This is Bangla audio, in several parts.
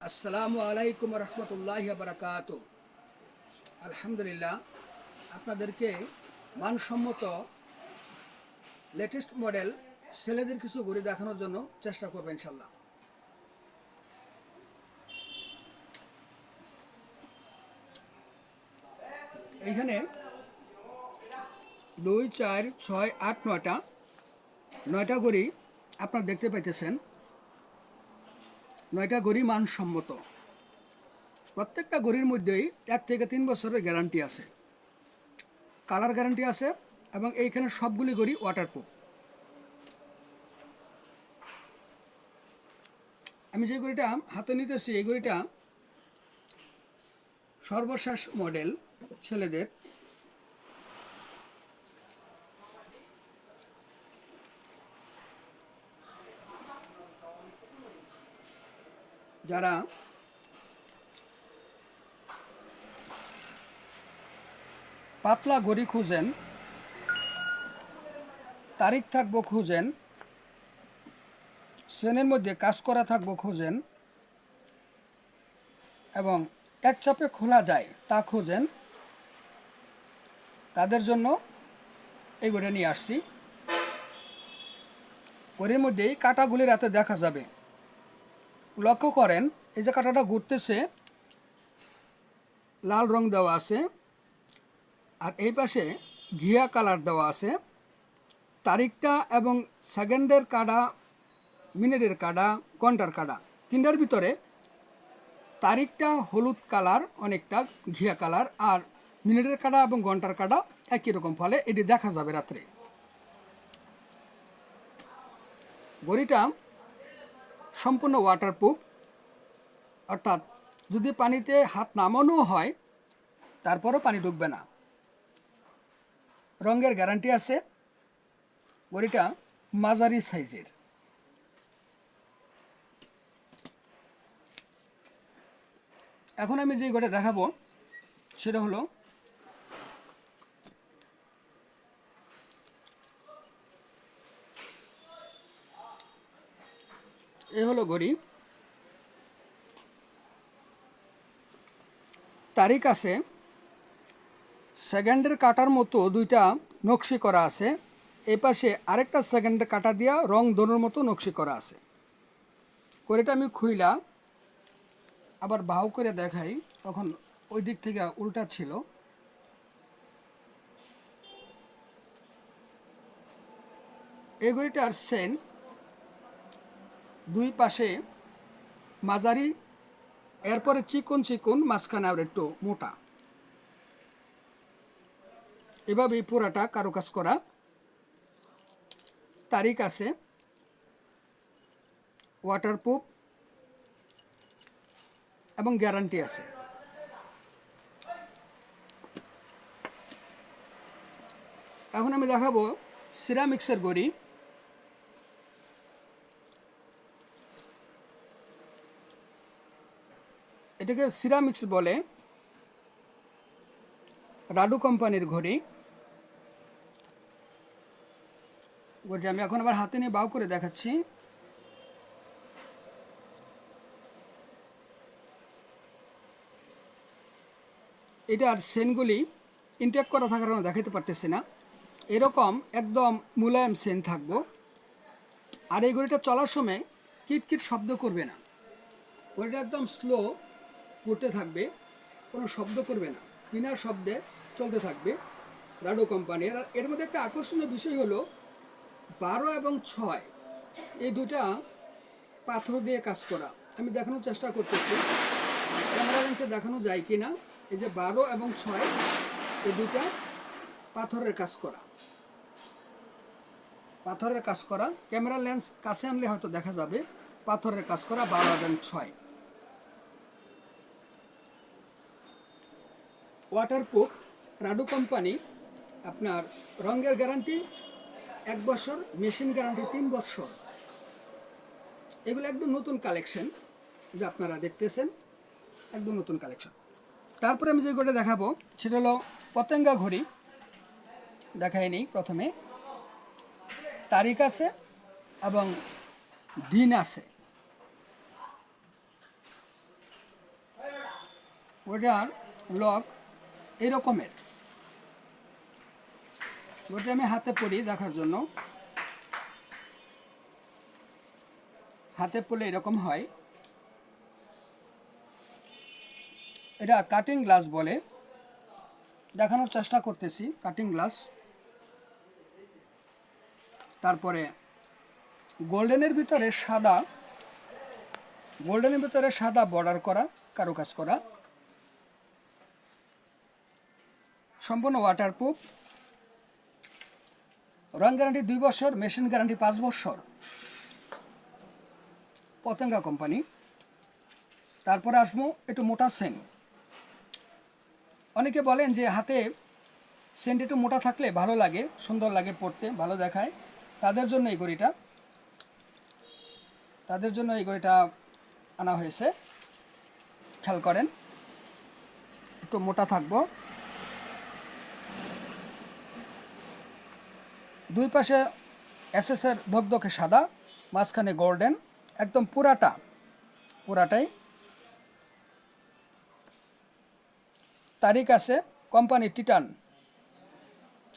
আসসালামু আলাইকুম রহমতুল্লাহি বারাকাত। আলহামদুলিল্লাহ, আপনাদেরকে মানসম্মত লেটেস্ট মডেল ছেলেদের কিছু ঘড়ি দেখানোর জন্য চেষ্টা করবো ইনশাল্লাহ। এইখানে 2, 4, 6, 8, 9টা ঘড়ি আপনারা দেখতে পাইতেছেন। 9টা ঘড়ি মানসম্মত। প্রত্যেকটা ঘড়ির মধ্যেই 1 থেকে 3 বছরের গ্যারান্টি আছে, কালার গ্যারান্টি আছে, এবং এইখানে সবগুলি ঘড়ি ওয়াটারপ্রুফ। আমি যে ঘড়িটা হাতে নিতেছি এই ঘড়িটা সর্বশেষ মডেল ছেলেদের। যারা পাতলা ঘড়ি খুঁজেন, তারিখ থাকবো খুঁজেন, চেনের মধ্যে কাজ করা থাকবো খুঁজেন, এবং এক চাপে খোলা যায় তা খুঁজেন, তাদের জন্য এই ঘড়িটা নিয়ে আসছি। ঘড়ির মধ্যেই কাঁটাগুলি রাতে দেখা যাবে। লক্ষ্য করেন, এই যে কাঁটাটা ঘুরতেছে লাল রং দেওয়া আছে, আর এই পাশে ঘিয়া কালার দেওয়া আছে। তারিখটা এবং সেকেন্ডের কাঁটা, মিনিটের কাঁটা, ঘন্টার কাঁটা, তিনটার ভিতরে তারিখটা হলুদ কালার, অনেকটা ঘিয়া কালার, আর মিনিটের কাঁটা এবং ঘন্টার কাঁটা একই রকম, ফলে এটি দেখা যাবে রাত্রে। ঘড়িটা সম্পূর্ণ ওয়াটারপ্রুফ, অর্থাৎ যদি পানিতে হাত নামানো হয় তারপরও পানি ঢুকবে না। রঙের গ্যারান্টি আছে। ঘড়িটা মাঝারি সাইজের। এখন আমি যে ঘড়িটা দেখাবো সেটা হলো এই হলো ঘড়ি। তারিখ আছে, সেকেন্ডের কাটার মতো দুইটা নকশি করা আছে, এই পাশে আরেকটা সেকেন্ডের কাটা দিয়া রং ধনুর মতো নকশি করা আছে। ঘড়িটা আমি খুইলা আবার বাহু করে দেখাই, তখন ওই দিক থেকে উল্টা ছিল। এই ঘড়িটার চেন দুই পাশে মাঝারি, এরপরে চিকন চিকন, মাঝখানে আর একটু মোটা, এভাবেই পুরাটা কারুকাজ করা। তারিখ আছে, ওয়াটারপ্রুফ এবং গ্যারান্টি আছে। এখন আমি দেখাবো সিরামিক্সের ঘড়ি। এটাকে সিরামিক্স বলে, রাডু কোম্পানির ঘড়ি। ঘড়িটা আমি এখন আবার হাতে নিয়ে বাউ করে দেখাচ্ছি। এটার চেনগুলি ইনটেক করা থাকার কারণে দেখাতে পারতেছি না। এরকম একদম মুলায়ম চেন থাকবো। আর এই ঘড়িটা চলার সময় কিটকিট শব্দ করবে না। ঘড়িটা একদম স্লো ঘুরতে থাকবে, কোনো শব্দ করবে না, বিনা শব্দে চলতে থাকবে। রাডো কোম্পানির। আর এর মধ্যে একটা আকর্ষণীয় বিষয় হলো 12 এবং 6 এই দুটা পাথর দিয়ে কাজ করা। আমি দেখানোর চেষ্টা করতেছি, ক্যামেরা লেন্সে দেখানো যায় কি না। এই যে 12 এবং 6 এই দুটা পাথরের কাজ করা, পাথরের কাজ করা। ক্যামেরা লেন্স কাছে আনলে হয়তো দেখা যাবে পাথরের কাজ করা 12 এবং 6। ওয়াটারপ্রুফ, রাডু কোম্পানি। আপনার রঙের গ্যারান্টি 1 বছর, মেশিন গ্যারান্টি 3 বছর। এগুলো একদম নতুন কালেকশন, যা আপনারা দেখতেছেন, একদম নতুন কালেকশন। তারপরে আমি যে ঘড়িটা দেখাবো সেটা হলো পতেঙ্গা ঘড়ি। দেখাইনি, প্রথমে তারিখ আছে এবং দিন আছে। ওটার লক এই রকমের। ওটা আমি হাতে পরি দেখার জন্য। হাতে পড়লে এরকম হয়। এটা কাটিং গ্লাস বলে, দেখানোর চেষ্টা করতেছি। Cutting glass. তারপরে গোল্ডেনের ভিতরে সাদা বর্ডার করা, কারুকাজ করা, সম্পূর্ণ ওয়াটারপ্রুফ। রং গ্যারান্টি 2 বছর, মেশিন গ্যারান্টি 5 বছর, পতেঙ্গা কোম্পানি। তারপরে আসবো একটু মোটা সেন। অনেকে বলেন যে হাতে সেন্ট একটু মোটা থাকলে ভালো লাগে, সুন্দর লাগে পড়তে, ভালো দেখায়। তাদের জন্য এই ঘড়িটা আনা হয়েছে। খেয়াল করেন, একটু মোটা থাকবো। দুই পাশে এসএসের ধকধকে সাদা, মাঝখানে গোল্ডেন, একদম পুরাটাই। তারিখ আছে কোম্পানি টিটান।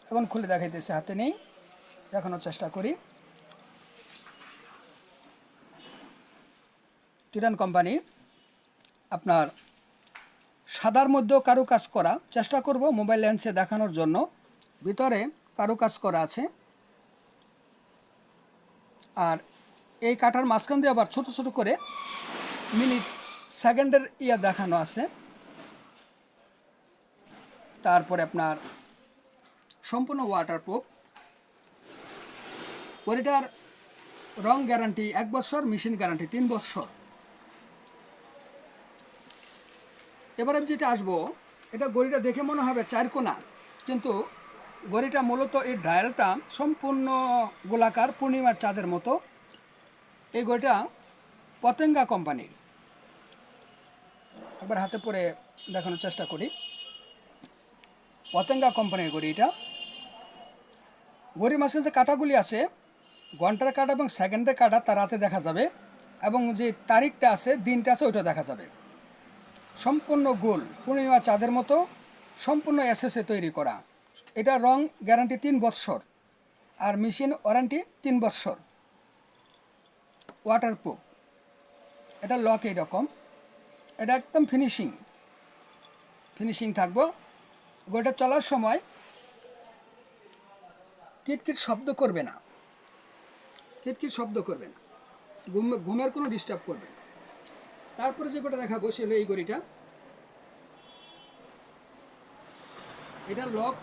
এখন খুলে দেখাইতেছে, হাতে নেই, দেখানোর চেষ্টা করি। টিটান কোম্পানি। আপনার সাদার মধ্যেও কারুকাজ করা, চেষ্টা করব মোবাইল লেন্সে দেখানোর জন্য। ভিতরে কারুকাজ করা আছে। আর এই কাটার মাঝখান দিয়ে আবার ছোট ছোট করে মিনিট সেকেন্ডের দেখানো আছে। তারপরে আপনার সম্পূর্ণ ওয়াটারপ্রুফ। ঘড়িটার রং গ্যারান্টি 1 বছর, মেশিন গ্যারান্টি 3 বছর। এবারে যেটা আসবো, এটা ঘড়িটা দেখে মনে হবে 4 কোনা, কিন্তু ঘড়িটা মূলত এই ডায়ালটা সম্পূর্ণ গোলাকার, পূর্ণিমার চাঁদের মতো। এই ঘড়িটা পতেঙ্গা কোম্পানির। একবার হাতে পরে দেখানোর চেষ্টা করি। পতেঙ্গা কোম্পানির ঘড়ি এটা। ঘড়ির মাঝখানে যে কাঁটাগুলি আছে, ঘন্টার কাঁটা এবং সেকেন্ডের কাঁটা, তার রাতে দেখা যাবে, এবং যে তারিখটা আছে, দিনটা আছে, ওইটা দেখা যাবে। সম্পূর্ণ গোল, পূর্ণিমা চাঁদের মতো, সম্পূর্ণ এসএসে তৈরি করা। এটা রং গ্যারান্টি 3 বছর, আর মেশিন ওয়ারেন্টি 3 বছর। ওয়াটারপ্রুফ। এটা লক এইরকম। এটা একদম ফিনিশিং থাকবো। ঘড়িটা চলার সময় কিটকিট শব্দ করবে না, ঘুমের কোনো ডিস্টার্ব করবে না। তারপরে যে ঘড়িটা দেখাবো সে হলো এই ঘড়িটা। এটা লক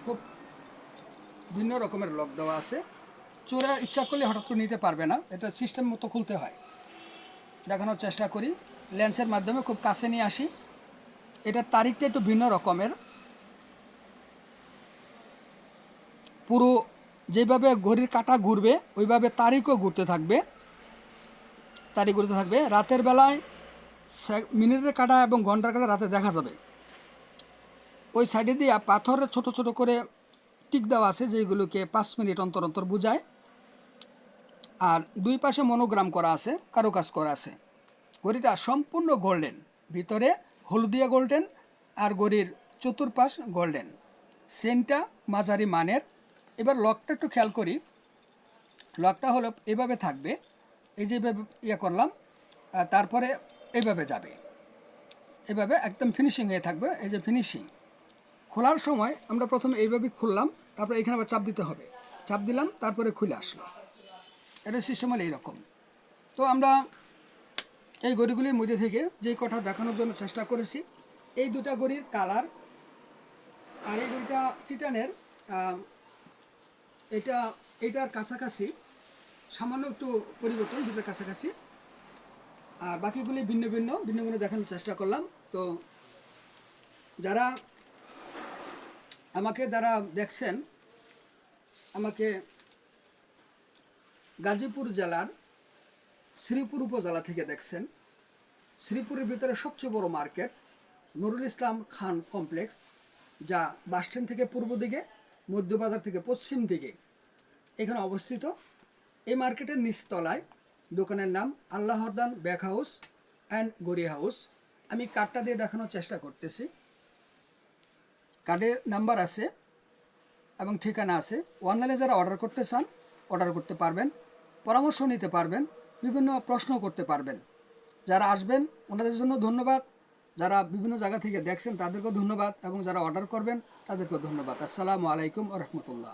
খুব ভিন্ন রকমের লক দেওয়া আছে। চোরা ইচ্ছা করলে হঠাৎ করে নিতে পারবে না, এটা সিস্টেম মতো খুলতে হয়। দেখানোর চেষ্টা করি, লেন্সের মাধ্যমে খুব কাছে নিয়ে আসি। এটার তারিখটা একটু ভিন্ন রকমের। পুরো যেভাবে ঘড়ির কাঁটা ঘুরবে, ওইভাবে তারিখও ঘুরতে থাকবে। রাতের বেলায় মিনিটের কাঁটা এবং ঘন্টার কাঁটা রাতে দেখা যাবে। ওই সাইডে দিয়ে পাথরের ছোট ছোট করে টিক দেওয়া আছে, যেগুলোকে 5 মিনিট অন্তর অন্তর বোঝায়। আর দুই পাশে মনোগ্রাম করা আছে, কারুকাজ করা আছে। ঘড়িটা সম্পূর্ণ গোল্ডেন, ভিতরে হলদিয়া গোল্ডেন, আর ঘড়ির চতুর্পাশ গোল্ডেন। চেনটা মাঝারি মানের। এবার লকটা একটু খেয়াল করি। লকটা হলো এভাবে থাকবে, এই যে এভাবে করলাম, তারপরে এইভাবে যাবে, এভাবে একদম ফিনিশিং হয়ে থাকবে। এই যে ফিনিশিং। খোলার সময় আমরা প্রথমে এইভাবে খুললাম, তারপরে এখানে আবার চাপ দিতে হবে, চাপ দিলাম, তারপরে খুলে আসলো। এটা সিস্টেম হলো এইরকম। তো আমরা এই ঘড়িগুলির মধ্যে থেকে যেই কথা দেখানোর জন্য চেষ্টা করেছি, এই দুটা ঘড়ির কালার। আর এই ঘড়িটা টিটানের, এইটার কাছাকাছি, সামান্য একটু পরিবর্তন, দুটোর কাছাকাছি। আর বাকিগুলি ভিন্ন ভিন্ন দেখানোর চেষ্টা করলাম। তো যারা দেখছেন, আমাকে গাজীপুর জেলার শ্রীপুর উপজেলা থেকে দেখছেন। শ্রীপুরের ভিতরে সবচেয়ে বড় মার্কেট নুরুল ইসলাম খান কমপ্লেক্স, যা বাসস্ট্যান্ড থেকে পূর্ব দিকে, মধ্যবাজার থেকে পশ্চিম দিকে এখানে অবস্থিত। এই মার্কেটের নিচতলায় দোকানের নাম আল্লাহরদান ব্যাগ হাউস অ্যান্ড গড়ি হাউস। আমি কার্ডটা দিয়ে দেখানোর চেষ্টা করতেছি। কার্ডের নাম্বার আছে এবং ঠিকানা আছে। অনলাইনে যারা অর্ডার করতে চান অর্ডার করতে পারবেন, পরামর্শ নিতে পারবেন, বিভিন্ন প্রশ্ন করতে পারবেন। যারা আসবেন ওনাদের জন্য ধন্যবাদ, যারা বিভিন্ন জায়গা থেকে দেখছেন তাদেরকেও ধন্যবাদ, এবং যারা অর্ডার করবেন তাদেরকেও ধন্যবাদ। আসসালামু আলাইকুম ওয়া রাহমাতুল্লাহ।